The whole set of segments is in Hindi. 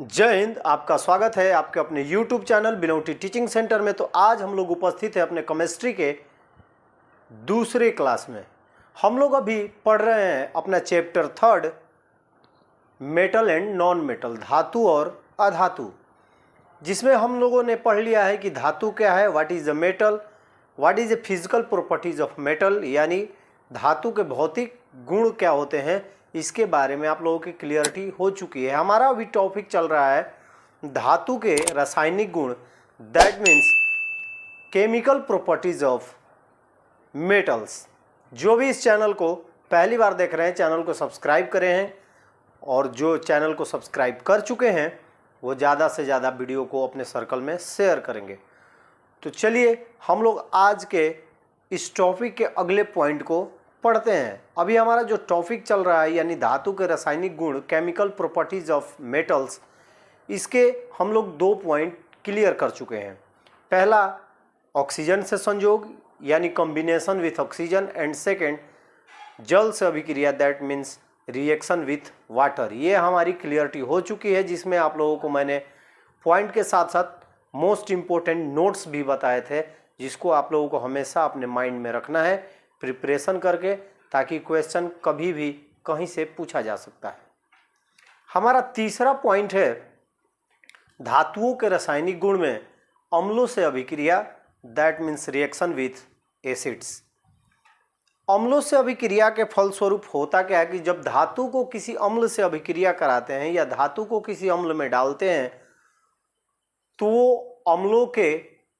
जय हिंद। आपका स्वागत है आपके अपने YouTube चैनल बिनौटी टीचिंग सेंटर में। तो आज हम लोग उपस्थित हैं अपने केमिस्ट्री के दूसरे क्लास में। हम लोग अभी पढ़ रहे हैं अपना chapter 3 metal and non metal, धातु और अधातु, जिसमें हम लोगों ने पढ़ लिया है कि धातु क्या है, what is a metal, what is a physical properties of metal, यानी धातु के भौतिक गुण क्या होते हैं, इसके बारे में आप लोगों की क्लियरिटी हो चुकी है। हमारा अभी टॉपिक चल रहा है धातु के रासायनिक गुण, that means chemical properties of metals. जो भी इस चैनल को पहली बार देख रहे हैं, चैनल को सब्सक्राइब करें हैं, और जो चैनल को सब्सक्राइब कर चुके हैं वो ज़्यादा से ज़्यादा वीडियो को अपने सर्कल में शेयर करेंगे। तो चलिए हम लोग आज के इस टॉपिक के अगले पॉइंट को पढ़ते हैं। अभी हमारा जो टॉपिक चल रहा है यानी धातु के रासायनिक गुण, केमिकल प्रॉपर्टीज ऑफ मेटल्स, इसके हम लोग 2 पॉइंट क्लियर कर चुके हैं। पहला ऑक्सीजन से संयोग यानी combination with oxygen, and second जल से अभिक्रिया, that means reaction with water. ये हमारी क्लियरिटी हो चुकी है, जिसमें आप लोगों को मैंने पॉइंट के साथ साथ मोस्ट इम्पोर्टेंट नोट्स भी बताए थे, जिसको आप लोगों को हमेशा अपने माइंड में रखना है प्रिपरेशन करके, ताकि क्वेश्चन कभी भी कहीं से पूछा जा सकता है। हमारा तीसरा पॉइंट है धातुओं के रासायनिक गुण में अम्लों से अभिक्रिया, that means reaction with acids. अम्लों से अभिक्रिया के फलस्वरूप होता क्या है कि जब धातु को किसी अम्ल से अभिक्रिया कराते हैं या धातु को किसी अम्ल में डालते हैं तो वो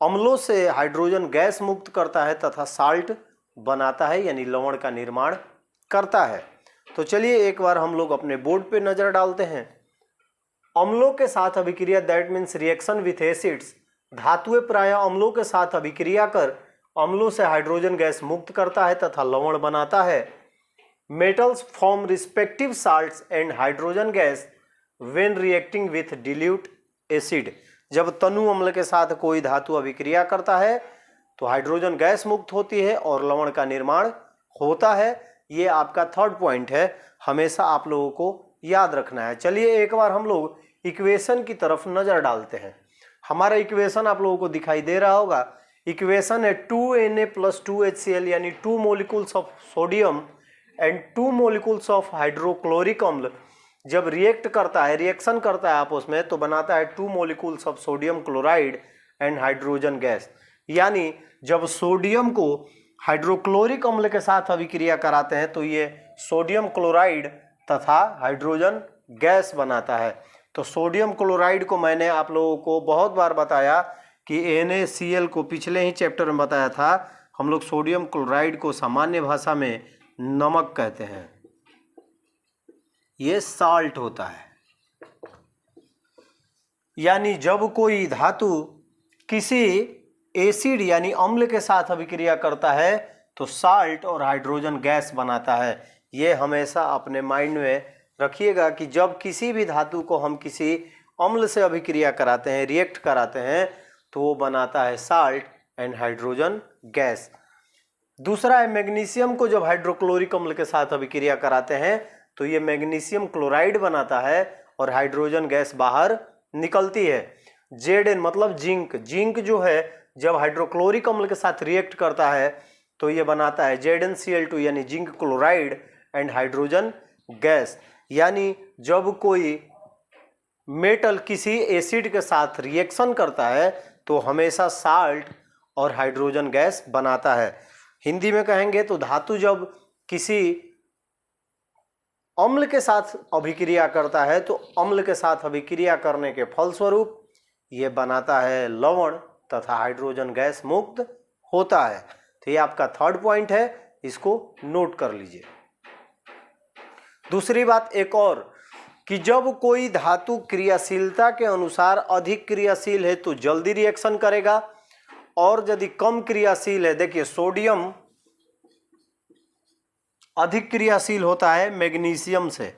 अम्लों से हाइड्रोजन गैस मुक्त करता है तथा साल्ट बनाता है, यानी लवण का निर्माण करता है। तो चलिए एक बार हम लोग अपने बोर्ड पे नजर डालते हैं। अम्लों के साथ अभिक्रिया, that means reaction with acids. धातुएं प्रायः अम्लों के साथ अभिक्रिया कर अम्लों से हाइड्रोजन गैस मुक्त करता है तथा लवण बनाता है। Metals form respective salts and hydrogen gas when reacting with dilute acid. जब तनु अम्ल के साथ कोई धातु अभिक्रिया करता है तो हाइड्रोजन गैस मुक्त होती है और लवण का निर्माण होता है। ये आपका थर्ड पॉइंट है, हमेशा आप लोगों को याद रखना है। चलिए एक बार हम लोग इक्वेशन की तरफ नजर डालते हैं। हमारा इक्वेशन आप लोगों को दिखाई दे रहा होगा। इक्वेशन है 2Na + 2HCl, यानी 2 molecules of sodium and 2 molecules of hydrochloric अम्ल जब रिएक्ट करता है, रिएक्शन करता है आपस में, तो बनाता है 2 molecules of sodium chloride and hydrogen gas. यानी जब सोडियम को हाइड्रोक्लोरिक अम्ल के साथ अभिक्रिया कराते हैं तो ये सोडियम क्लोराइड तथा हाइड्रोजन गैस बनाता है। तो सोडियम क्लोराइड को मैंने आप लोगों को बहुत बार बताया कि NaCl को पिछले ही चैप्टर में बताया था। हम लोग सोडियम क्लोराइड को सामान्य भाषा में नमक कहते हैं, ये साल्ट होता है। यानी जब कोई धातु किसी एसिड यानी अम्ल के साथ अभिक्रिया करता है तो साल्ट और हाइड्रोजन गैस बनाता है। ये हमेशा अपने माइंड में रखिएगा कि जब किसी भी धातु को हम किसी अम्ल से अभिक्रिया कराते हैं, रिएक्ट कराते हैं, तो वो बनाता है साल्ट एंड हाइड्रोजन गैस। दूसरा है मैग्नीशियम को जब हाइड्रोक्लोरिक अम्ल के साथ अभिक्रिया कराते हैं तो ये मैग्नीशियम क्लोराइड बनाता है और हाइड्रोजन गैस बाहर निकलती है। Zn मतलब जिंक। जिंक जो है जब हाइड्रोक्लोरिक अम्ल के साथ रिएक्ट करता है तो ये बनाता है ZnCl2, यानी zinc chloride and hydrogen gas. यानी जब कोई मेटल किसी एसिड के साथ रिएक्शन करता है तो हमेशा साल्ट और हाइड्रोजन गैस बनाता है। हिंदी में कहेंगे तो धातु जब किसी अम्ल के साथ अभिक्रिया करता है तो अम्ल के साथ अभिक्रिया करने के फलस्वरूप ये बनाता है लवण तथा हाइड्रोजन गैस मुक्त होता है। तो ये आपका थर्ड पॉइंट है, इसको नोट कर लीजिए। दूसरी बात एक और कि जब कोई धातु क्रियाशीलता के अनुसार अधिक क्रियाशील है तो जल्दी रिएक्शन करेगा, और यदि कम क्रियाशील है, देखिए सोडियम अधिक क्रियाशील होता है मैग्नीशियम से,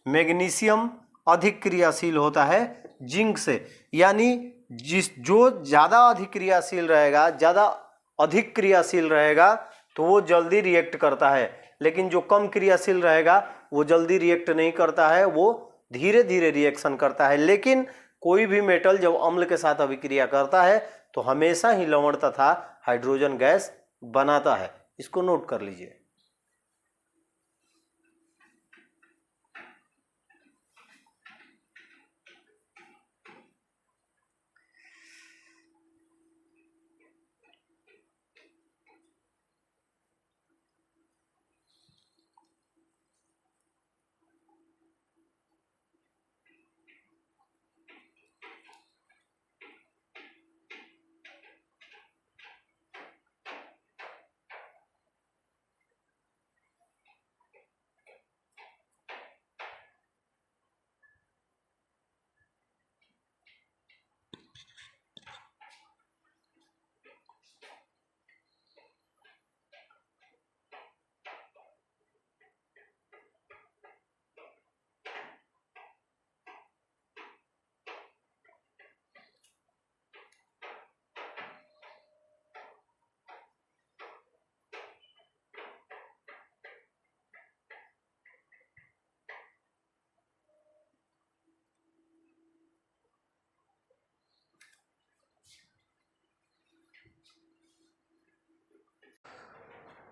मैग्नीशियम अधिक क्रियाशील होता है जिंक से। यानी जो ज़्यादा अधिक क्रियाशील रहेगा तो वो जल्दी रिएक्ट करता है, लेकिन जो कम क्रियाशील रहेगा वो जल्दी रिएक्ट नहीं करता है, वो धीरे धीरे रिएक्शन करता है। लेकिन कोई भी मेटल जब अम्ल के साथ अभिक्रिया करता है तो हमेशा ही लवण तथा हाइड्रोजन गैस बनाता है। इसको नोट कर लीजिए।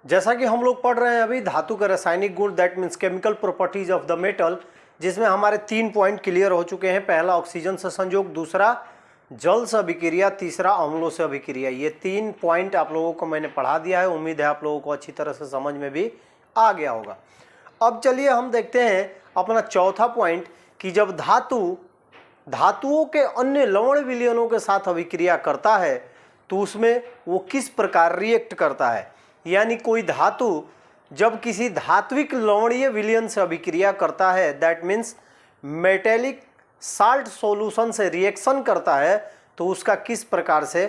जैसा कि हम लोग पढ़ रहे हैं अभी धातु के रासायनिक गुण, that means chemical properties of the metal, जिसमें हमारे 3 पॉइंट क्लियर हो चुके हैं। पहला ऑक्सीजन से संयोग, दूसरा जल से अभिक्रिया, तीसरा अम्लों से अभिक्रिया। ये 3 पॉइंट आप लोगों को मैंने पढ़ा दिया है। उम्मीद है आप लोगों को अच्छी तरह से समझ में भी आ गया होगा। अब चलिए हम देखते हैं अपना चौथा पॉइंट कि जब धातुओं के अन्य लवण विलयनों के साथ अभिक्रिया करता है तो उसमें वो किस प्रकार रिएक्ट करता है। यानी कोई धातु जब किसी धात्विक लवणीय विलयन से अभिक्रिया करता है, that means metallic salt solution से रिएक्शन करता है, तो उसका किस प्रकार से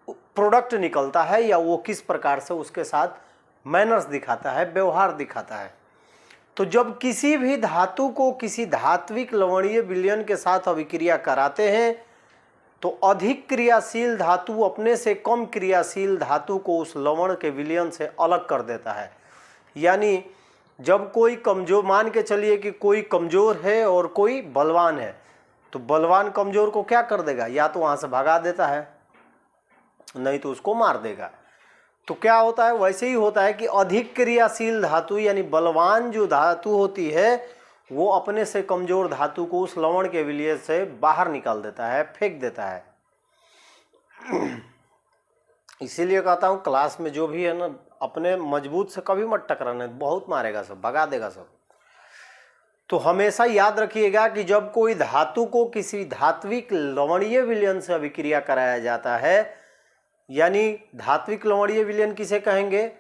प्रोडक्ट निकलता है या वो किस प्रकार से उसके साथ मैनर्स दिखाता है, व्यवहार दिखाता है। तो जब किसी भी धातु को किसी धात्विक लवणीय विलयन के साथ अभिक्रिया कराते हैं तो अधिक क्रियाशील धातु अपने से कम क्रियाशील धातु को उस लवण के विलयन से अलग कर देता है। यानी जब कोई कमजोर, मान के चलिए कि कोई कमजोर है और कोई बलवान है, तो बलवान कमजोर को क्या कर देगा, या तो वहां से भगा देता है, नहीं तो उसको मार देगा। तो क्या होता है, वैसे ही होता है कि अधिक क्रियाशील धातु यानी बलवान जो धातु होती है वो अपने से कमजोर धातु को उस लवण के विलयन से बाहर निकाल देता है, फेंक देता है। इसीलिए कहता हूँ क्लास में जो भी है ना, अपने मजबूत से कभी मत टकराना, बहुत मारेगा सब, भगा देगा सब। तो हमेशा याद रखिएगा कि जब कोई धातु को किसी धात्विक लवणीय विलयन से अभिक्रिया कराया जाता है, यानी धात्विक लवणीय विलयन किसे कहेंगे,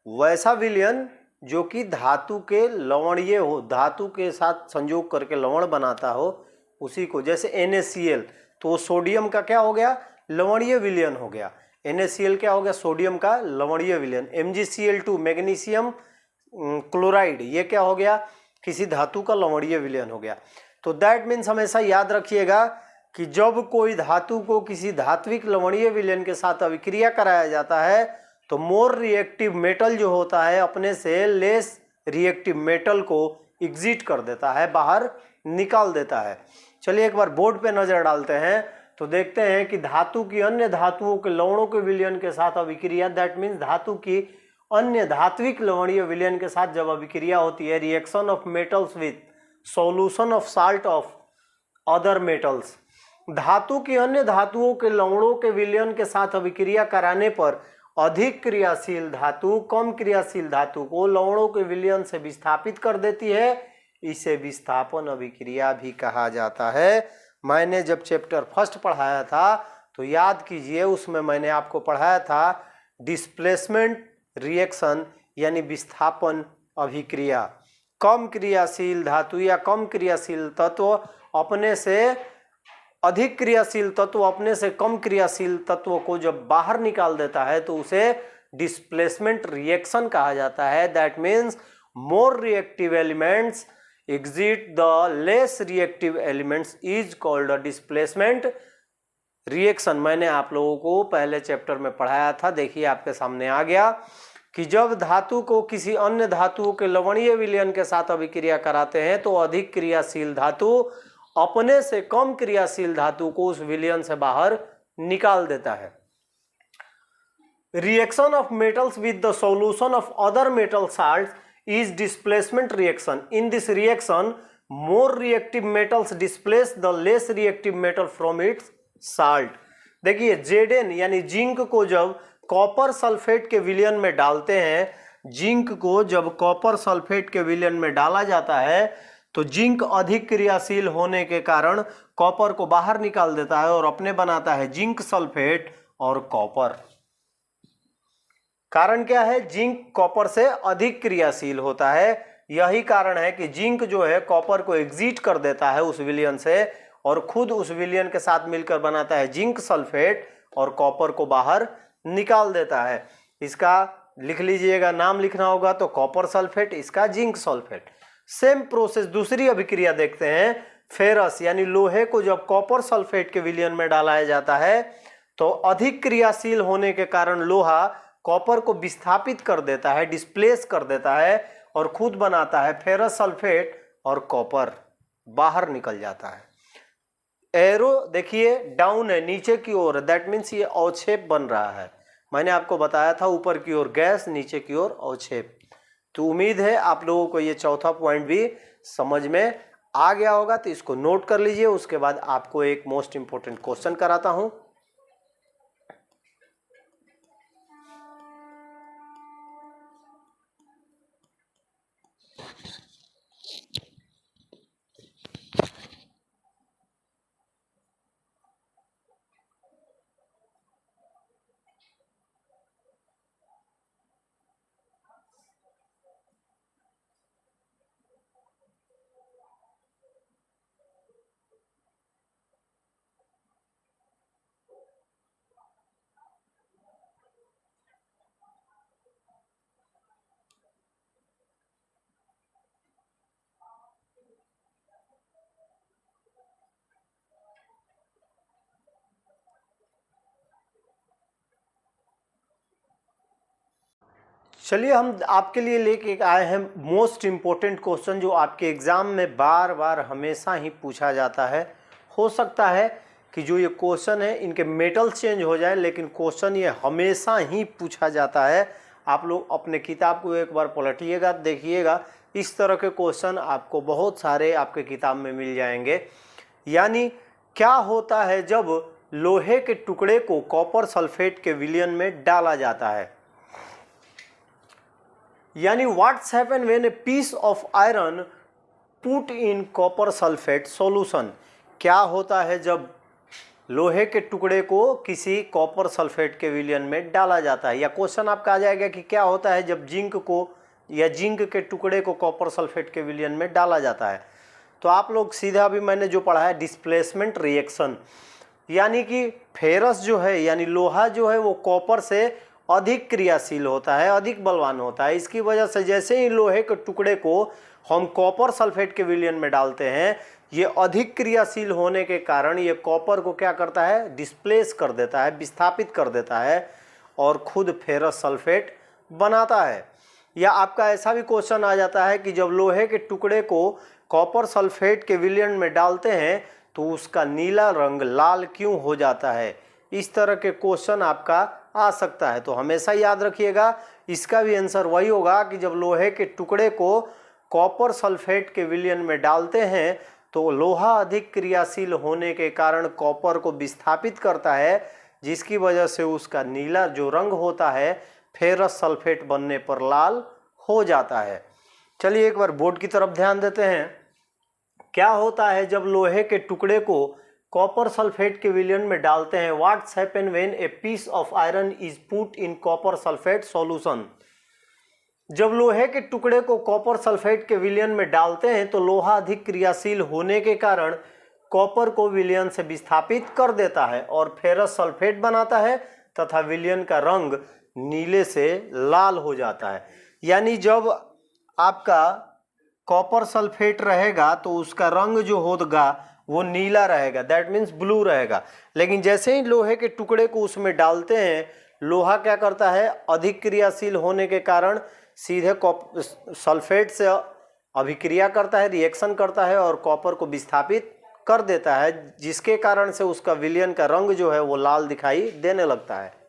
वैसा विलयन जो कि धातु के लवणीय हो, धातु के साथ संयोग करके लवण बनाता हो, उसी को, जैसे NaCl, तो वो सोडियम का क्या हो गया, लवणीय विलयन हो गया। NaCl क्या हो गया, सोडियम का लवणीय विलयन। MgCl2 मैग्नीशियम क्लोराइड, ये क्या हो गया, किसी धातु का लवणीय विलयन हो गया। तो दैट मीन्स हमेशा याद रखिएगा कि जब कोई धातु को किसी धात्विक लवणीय विलयन के साथ अभिक्रिया कराया जाता है तो मोर रिएक्टिव मेटल जो होता है अपने से लेस रिएक्टिव मेटल को एग्जिट कर देता है, बाहर निकाल देता है। चलिए एक बार बोर्ड पे नजर डालते हैं तो देखते हैं कि धातु की अन्य धातुओं के लवणों के विलयन के साथ अभिक्रिया, दैट मीन्स धातु की अन्य धात्विक लवणीय विलयन के साथ जब अभिक्रिया होती है, reaction of metals with solution of salt of other metals, धातु की अन्य धातुओं के लवणों के विलयन के साथ अभिक्रिया कराने पर अधिक क्रियाशील धातु कम क्रियाशील धातु को लवणों के विलयन से विस्थापित कर देती है। इसे विस्थापन अभिक्रिया भी कहा जाता है। मैंने जब चैप्टर फर्स्ट पढ़ाया था तो याद कीजिए, उसमें मैंने आपको पढ़ाया था डिस्प्लेसमेंट रिएक्शन यानी विस्थापन अभिक्रिया। कम क्रियाशील धातु या कम क्रियाशील तत्व अपने से अधिक क्रियाशील तत्व अपने से कम क्रियाशील तत्व को जब बाहर निकाल देता है तो उसे डिस्प्लेसमेंट रिएक्शन कहा जाता है। That means more reactive elements exit the less reactive elements is called a displacement reaction. मैंने आप लोगों को पहले चैप्टर में पढ़ाया था, देखिए आपके सामने आ गया। कि जब धातु को किसी अन्य धातुओं के लवणीय विलयन के साथ अभिक्रिया कराते हैं तो अधिक क्रियाशील धातु अपने से कम क्रियाशील धातु को उस विलयन से बाहर निकाल देता है। Reaction of metals with the solution of other metal salts is displacement reaction. In this reaction more reactive metals displace the less reactive metal from its salt. देखिए Zn यानी जिंक को जब कॉपर सल्फेट के विलयन में डालते हैं, जिंक को जब कॉपर सल्फेट के विलयन में डाला जाता है तो जिंक अधिक क्रियाशील होने के कारण कॉपर को बाहर निकाल देता है और अपने बनाता है जिंक सल्फेट और कॉपर। कारण क्या है? जिंक कॉपर से अधिक क्रियाशील होता है। यही कारण है कि जिंक जो है कॉपर को एग्जिट कर देता है उस विलयन से और खुद उस विलयन के साथ मिलकर बनाता है जिंक सल्फेट और कॉपर को बाहर निकाल देता है। इसका लिख लीजिएगा, नाम लिखना होगा तो कॉपर सल्फेट, इसका जिंक सल्फेट। सेम प्रोसेस दूसरी अभिक्रिया देखते हैं। फेरस यानी लोहे को जब कॉपर सल्फेट के विलयन में डाला जाता है तो अधिक क्रियाशील होने के कारण लोहा कॉपर को विस्थापित कर देता है, डिस्प्लेस कर देता है और खुद बनाता है फेरस सल्फेट और कॉपर बाहर निकल जाता है। एरो देखिए डाउन है, नीचे की ओर, दैट मीन्स ये अवक्षेप बन रहा है। मैंने आपको बताया था ऊपर की ओर गैस, नीचे की ओर अवक्षेप। तो उम्मीद है आप लोगों को ये चौथा पॉइंट भी समझ में आ गया होगा, तो इसको नोट कर लीजिए। उसके बाद आपको एक मोस्ट इंपॉर्टेंट क्वेश्चन कराता हूं। चलिए हम आपके लिए लेके आए हैं मोस्ट इम्पोर्टेंट क्वेश्चन जो आपके एग्जाम में बार बार हमेशा ही पूछा जाता है। हो सकता है कि जो ये क्वेश्चन है इनके मेटल चेंज हो जाए, लेकिन क्वेश्चन ये हमेशा ही पूछा जाता है। आप लोग अपने किताब को एक बार पलटिएगा, देखिएगा, इस तरह के क्वेश्चन आपको बहुत सारे आपके किताब में मिल जाएंगे। यानी क्या होता है जब लोहे के टुकड़े को कॉपर सल्फेट के विलयन में डाला जाता है, यानी what's happen when a piece of iron put in copper sulphate solution. क्या होता है जब लोहे के टुकड़े को किसी कॉपर सल्फेट के विलयन में डाला जाता है। या क्वेश्चन आपका आ जाएगा कि क्या होता है जब जिंक को या जिंक के टुकड़े को कॉपर सल्फेट के विलयन में डाला जाता है। तो आप लोग सीधा भी मैंने जो पढ़ा है डिस्प्लेसमेंट रिएक्शन, यानी कि फेरस जो है यानी लोहा जो है वो कॉपर से अधिक क्रियाशील होता है, अधिक बलवान होता है। इसकी वजह से जैसे ही लोहे के टुकड़े को हम कॉपर सल्फेट के विलयन में डालते हैं, ये अधिक क्रियाशील होने के कारण ये कॉपर को क्या करता है, डिस्प्लेस कर देता है, विस्थापित कर देता है और खुद फेरस सल्फेट बनाता है। या आपका ऐसा भी क्वेश्चन आ जाता है कि जब लोहे के टुकड़े को कॉपर सल्फेट के विलयन में डालते हैं तो उसका नीला रंग लाल क्यों हो जाता है। इस तरह के क्वेश्चन आपका आ सकता है। तो हमेशा याद रखिएगा, इसका भी आंसर वही होगा कि जब लोहे के टुकड़े को कॉपर सल्फेट के विलयन में डालते हैं तो लोहा अधिक क्रियाशील होने के कारण कॉपर को विस्थापित करता है, जिसकी वजह से उसका नीला जो रंग होता है फेरस सल्फेट बनने पर लाल हो जाता है। चलिए एक बार बोर्ड की तरफ ध्यान देते हैं। क्या होता है जब लोहे के टुकड़े को कॉपर सल्फेट के विलयन में डालते हैं। What's happen when a piece of iron is put in copper sulphate solution. जब लोहे के टुकड़े को कॉपर सल्फेट के विलयन में डालते हैं तो लोहा अधिक क्रियाशील होने के कारण कॉपर को विलयन से विस्थापित कर देता है और फेरस सल्फेट बनाता है तथा विलयन का रंग नीले से लाल हो जाता है। यानी जब आपका कॉपर सल्फेट रहेगा तो उसका रंग जो होगा वो नीला रहेगा, दैट मीन्स ब्लू रहेगा। लेकिन जैसे ही लोहे के टुकड़े को उसमें डालते हैं, लोहा क्या करता है, अधिक क्रियाशील होने के कारण सीधे सल्फेट से अभिक्रिया करता है, रिएक्शन करता है और कॉपर को विस्थापित कर देता है, जिसके कारण से उसका विलयन का रंग जो है वो लाल दिखाई देने लगता है।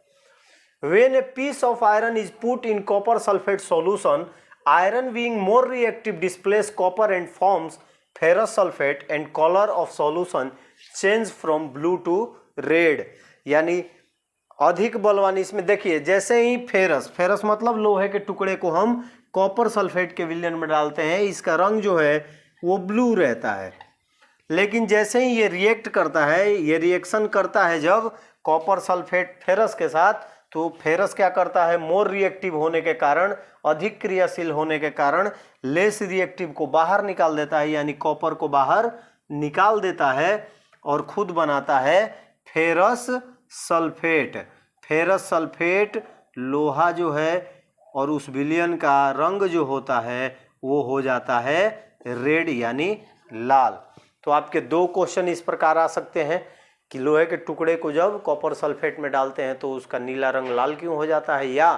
When a piece of iron is put in copper sulfate solution, iron being more reactive displays copper and forms ferrous sulfate and color of solution change from blue to red। यानी अधिक बलवान, इसमें देखिए जैसे ही फेरस मतलब लोहे के टुकड़े को हम कॉपर सल्फेट के विलयन में डालते हैं, इसका रंग जो है वो ब्लू रहता है। लेकिन जैसे ही ये रिएक्ट करता है, ये रिएक्शन करता है जब कॉपर सल्फेट फेरस के साथ, तो फेरस क्या करता है, मोर रिएक्टिव होने के कारण, अधिक क्रियाशील होने के कारण लेस रिएक्टिव को बाहर निकाल देता है, यानी कॉपर को बाहर निकाल देता है और खुद बनाता है फेरस सल्फेट। फेरस सल्फेट लोहा जो है और उस विलयन का रंग जो होता है वो हो जाता है रेड यानी लाल। तो आपके दो क्वेश्चन इस प्रकार आ सकते हैं कि लोहे के टुकड़े को जब कॉपर सल्फेट में डालते हैं तो उसका नीला रंग लाल क्यों हो जाता है, या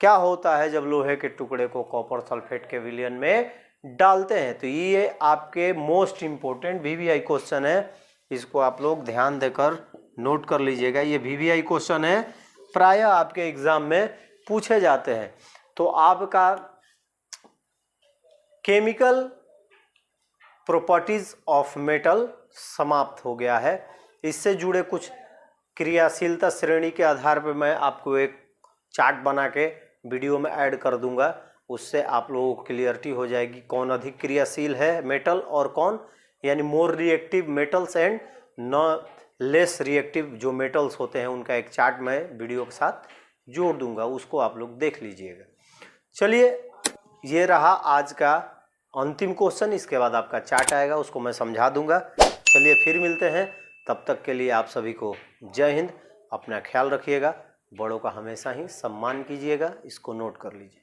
क्या होता है जब लोहे के टुकड़े को कॉपर सल्फेट के विलयन में डालते हैं। तो ये आपके मोस्ट इम्पोर्टेंट VVI क्वेश्चन है, इसको आप लोग ध्यान देकर नोट कर लीजिएगा। ये VVI क्वेश्चन है, प्रायः आपके एग्जाम में पूछे जाते हैं। तो आपका केमिकल प्रॉपर्टीज ऑफ मेटल समाप्त हो गया है। इससे जुड़े कुछ क्रियाशीलता श्रेणी के आधार पर मैं आपको एक चार्ट बना के वीडियो में ऐड कर दूंगा, उससे आप लोगों को क्लियरिटी हो जाएगी कौन अधिक क्रियाशील है मेटल और कौन, यानी मोर रिएक्टिव मेटल्स एंड न लेस रिएक्टिव जो मेटल्स होते हैं, उनका एक चार्ट मैं वीडियो के साथ जोड़ दूंगा, उसको आप लोग देख लीजिएगा। चलिए, ये रहा आज का अंतिम क्वेश्चन, इसके बाद आपका चार्ट आएगा, उसको मैं समझा दूंगा। चलिए फिर मिलते हैं, तब तक के लिए आप सभी को जय हिंद। अपना ख्याल रखिएगा, बड़ों का हमेशा ही सम्मान कीजिएगा, इसको नोट कर लीजिए।